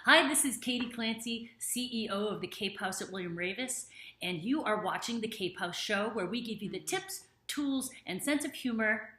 Hi, this is Katie Clancy, CEO of the Cape House at William Ravis, and you are watching the Cape House Show, where we give you the tips, tools, and sense of humor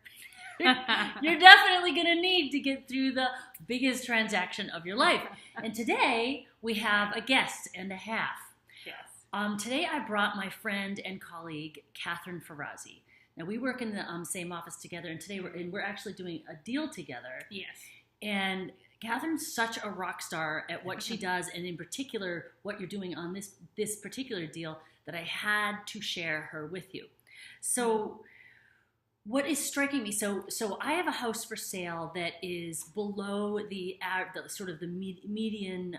you're definitely going to need to get through the biggest transaction of your life. And today, we have a guest and a half. Yes. Today, I brought my friend and colleague, Kathryn Ferrazzi. Now, we work in the same office together, and today we're actually doing a deal together. Yes. And Kathryn's such a rock star at what she does, and in particular, what you're doing on this particular deal, that I had to share her with you. So what is striking me, so I have a house for sale that is below the sort of the median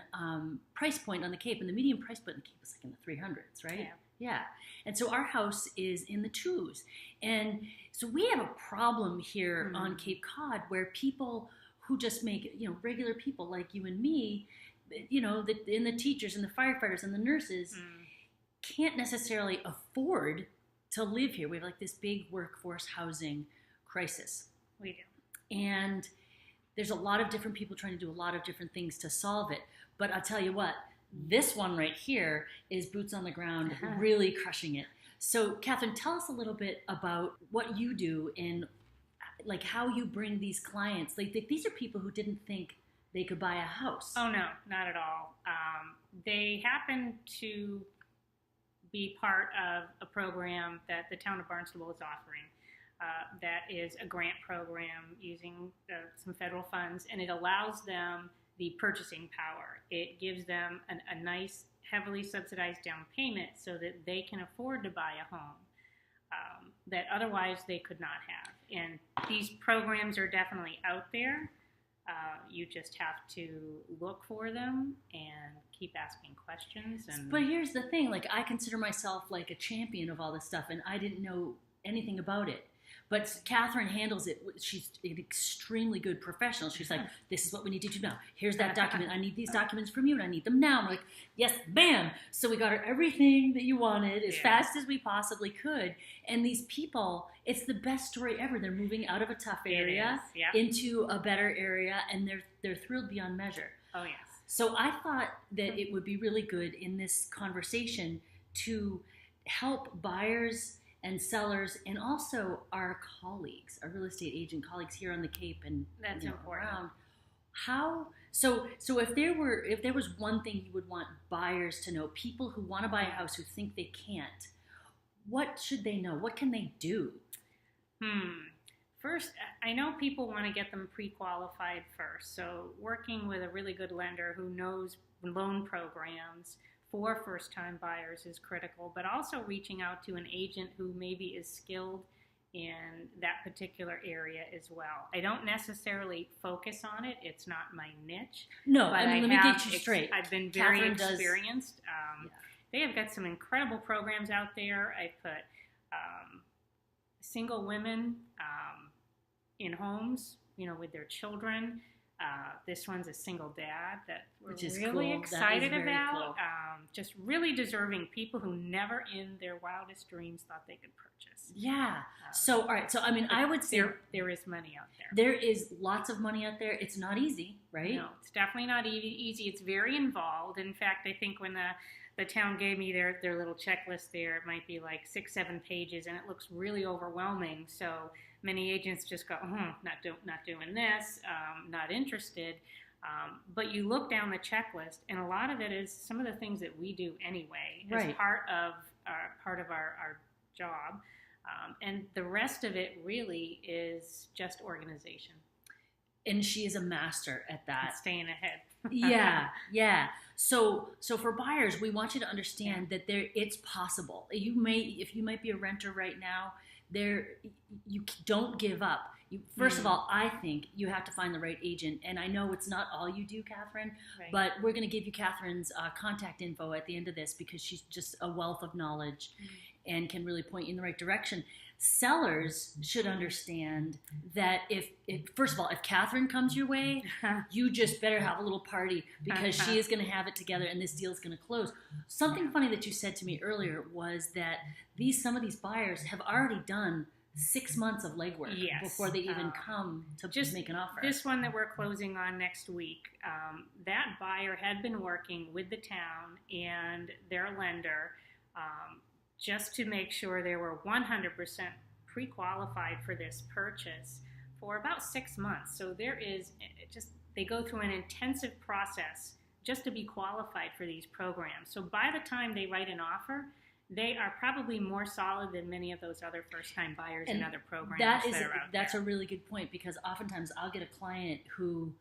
price point on the Cape, and the median price point on the Cape is like in the 300s, right? Yeah. And so our house is in the 2s. And so we have a problem here on Cape Cod where people who just make, regular people like you and me, and the teachers and the firefighters and the nurses can't necessarily afford to live here. We have like this big workforce housing crisis. We do. And there's a lot of different people trying to do a lot of different things to solve it. But I'll tell you what, this one right here is boots on the ground, really crushing it. So Kathryn, tell us a little bit about what you do and like how you bring these clients. Like these are people who didn't think they could buy a house. Oh, no, not at all. They happen to be part of a program that the town of Barnstable is offering. That is a grant program using some federal funds, and it allows them the purchasing power. It gives them a nice, heavily subsidized down payment so that they can afford to buy a home that otherwise they could not have. And these programs are definitely out there. You just have to look for them and keep asking questions. But here's the thing, like I consider myself like a champion of all this stuff, and I didn't know anything about it. But Kathryn handles it. She's an extremely good professional. She's like, this is what we need to do now. Here's that document. I need these documents from you, and I need them now. I'm like, yes, bam. So we got her everything that you wanted as fast as we possibly could. And these people, it's the best story ever. They're moving out of a tough area into a better area, and they're thrilled beyond measure. Oh, yes. So I thought that it would be really good in this conversation to help buyers and sellers, and also our colleagues, our real estate agent colleagues here on the Cape and that's important. Around. How so if there was one thing you would want buyers to know, people who want to buy a house who think they can't, what should they know? What can they do? First, I know people want to get them pre-qualified first. So working with a really good lender who knows loan programs for first-time buyers is critical, but also reaching out to an agent who maybe is skilled in that particular area as well. I don't necessarily focus on it. It's not my niche. No, but let me get you straight. I've been very experienced. They have got some incredible programs out there. I put single women in homes, with their children. This one's a single dad that we're really excited about. Cool. Just really deserving people who never in their wildest dreams thought they could purchase. Yeah. So, all right. So, I mean, I would say there is money out there. There is lots of money out there. It's not easy, right? No, it's definitely not easy. It's very involved. In fact, I think when the town gave me their little checklist there, it might be like 6-7 pages, and it looks really overwhelming. So many agents just go, not doing this, not interested. But you look down the checklist, and a lot of it is some of the things that we do anyway as part of our job. And the rest of it really is just organization. And she is a master at that. And staying ahead. Yeah. So for buyers, we want you to understand that it's possible. If you might be a renter right now, you don't give up. First of all, I think you have to find the right agent, and I know it's not all you do, Kathryn, but we're going to give you Kathryn's contact info at the end of this because she's just a wealth of knowledge and can really point you in the right direction. Sellers should understand that if first of all, if Kathryn comes your way, you just better have a little party because she is going to have it together and this deal is going to close. Something funny that you said to me earlier was that some of these buyers have already done 6 months of legwork before they even come to just make an offer. This one that we're closing on next week, that buyer buyer had been working with the town and their lender just to make sure they were 100% pre-qualified for this purchase for about 6 months. So they go through an intensive process just to be qualified for these programs. So by the time they write an offer, they are probably more solid than many of those other first-time buyers in other programs that are out that's there. a really good point, because oftentimes I'll get a client who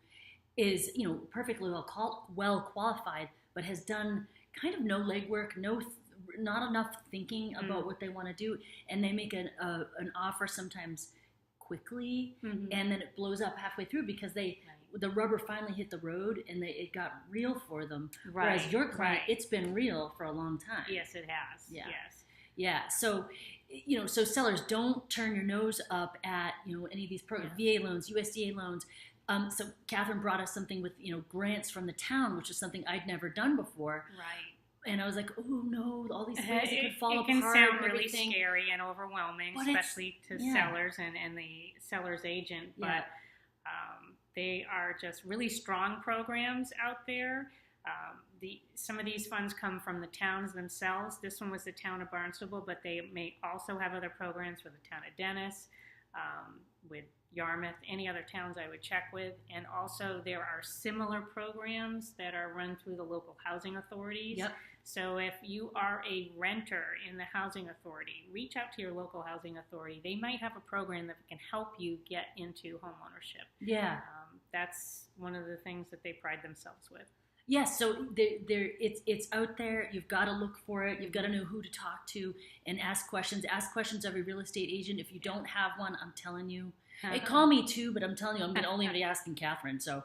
is, perfectly well qualified, but has done kind of no legwork, not enough thinking about what they want to do, and they make an offer sometimes quickly, and then it blows up halfway through because the rubber finally hit the road and it got real for them. Right. Whereas your client, it's been real for a long time. Yes, it has. Yeah. Yes. Yeah. So, so sellers, don't turn your nose up at, any of these programs, VA loans, USDA loans. So Kathryn brought us something with, grants from the town, which is something I'd never done before. Right. And I was like, oh no, all these things that could fall apart. It can sound and really scary and overwhelming, but especially to sellers and the seller's agent. But they are just really strong programs out there. Some of these funds come from the towns themselves. This one was the town of Barnstable, but they may also have other programs for the town of Dennis, with Yarmouth, any other towns I would check with. And also there are similar programs that are run through the local housing authorities. Yep. So if you are a renter in the housing authority, reach out to your local housing authority. They might have a program that can help you get into homeownership. Yeah. That's one of the things that they pride themselves with. Yes, so it's out there. You've got to look for it. You've got to know who to talk to and ask questions. Ask questions of a real estate agent. If you don't have one, I'm telling you. Hey, call me too, but I'm telling you, I'm only going to be asking Kathryn. So,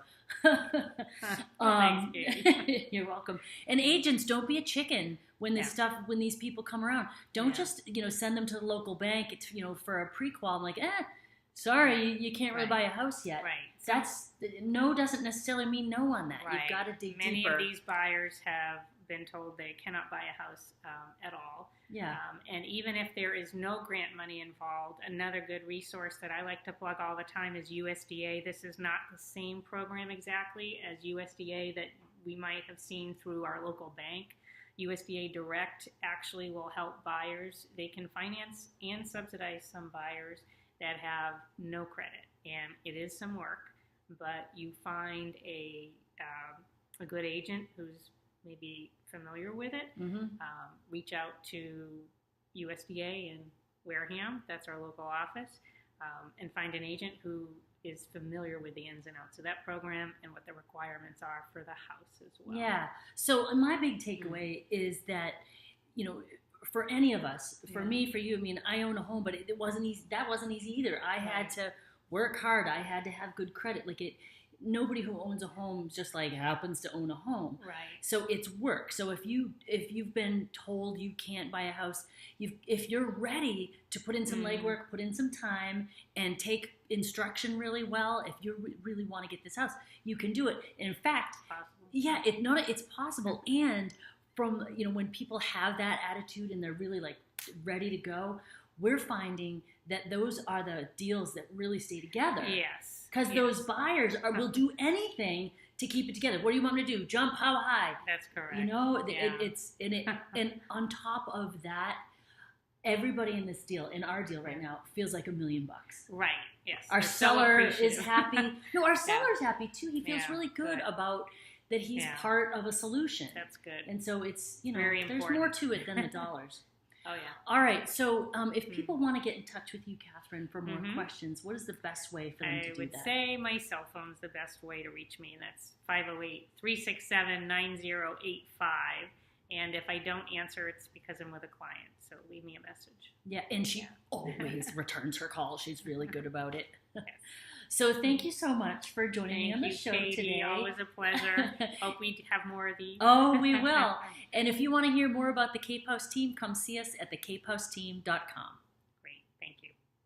Thanks, Katie. You're welcome. And agents, don't be a chicken when when these people come around. Don't just send them to the local bank. It's for a pre-qual. I'm like, sorry, you can't really buy a house yet. Right. That's no doesn't necessarily mean no on that. Right. You've got to dig Many deeper. of these buyers have been told they cannot buy a house at all. Yeah. And even if there is no grant money involved, another good resource that I like to plug all the time is USDA. This is not the same program exactly as USDA that we might have seen through our local bank. USDA Direct actually will help buyers. They can finance and subsidize some buyers that have no credit, and it is some work, but you find a good agent who's maybe familiar with it. Reach out to USDA in Wareham, that's our local office, and find an agent who is familiar with the ins and outs of that program and what the requirements are for the house as well. Yeah. So my big takeaway is that, for any of us, for me, for you, I mean, I own a home, but it wasn't easy. That wasn't easy either. I had to work hard. I had to have good credit. Nobody who owns a home just happens to own a home. Right. So it's work. So if you've been told you can't buy a house, if you're ready to put in some legwork, put in some time, and take instruction really well, if you really want to get this house, you can do it. And in fact, it's possible. And from when people have that attitude and they're really ready to go, we're finding that those are the deals that really stay together. Yes. Because those buyers will do anything to keep it together. What do you want me to do? Jump how high? That's correct. And on top of that, everybody in this deal, in our deal right now, feels like $1 million. Right. Yes. Our seller is happy. No, our seller's happy too. He feels really good about that he's part of a solution. That's good. And so it's Very there's important. more to it than the dollars. Oh yeah. All right. So if people want to get in touch with you, Kathryn, for more questions, what is the best way for them to do that? I would say my cell phone's the best way to reach me, and that's 508-367-9085. And if I don't answer, it's because I'm with a client. So leave me a message. Yeah, and she always returns her call. She's really good about it. Yes. So thank you so much for joining me on the show Katie. today. Always a pleasure. Hope we have more of these. Oh, we will. And if you want to hear more about the Cape House team, come see us at thecapehouseteam.com.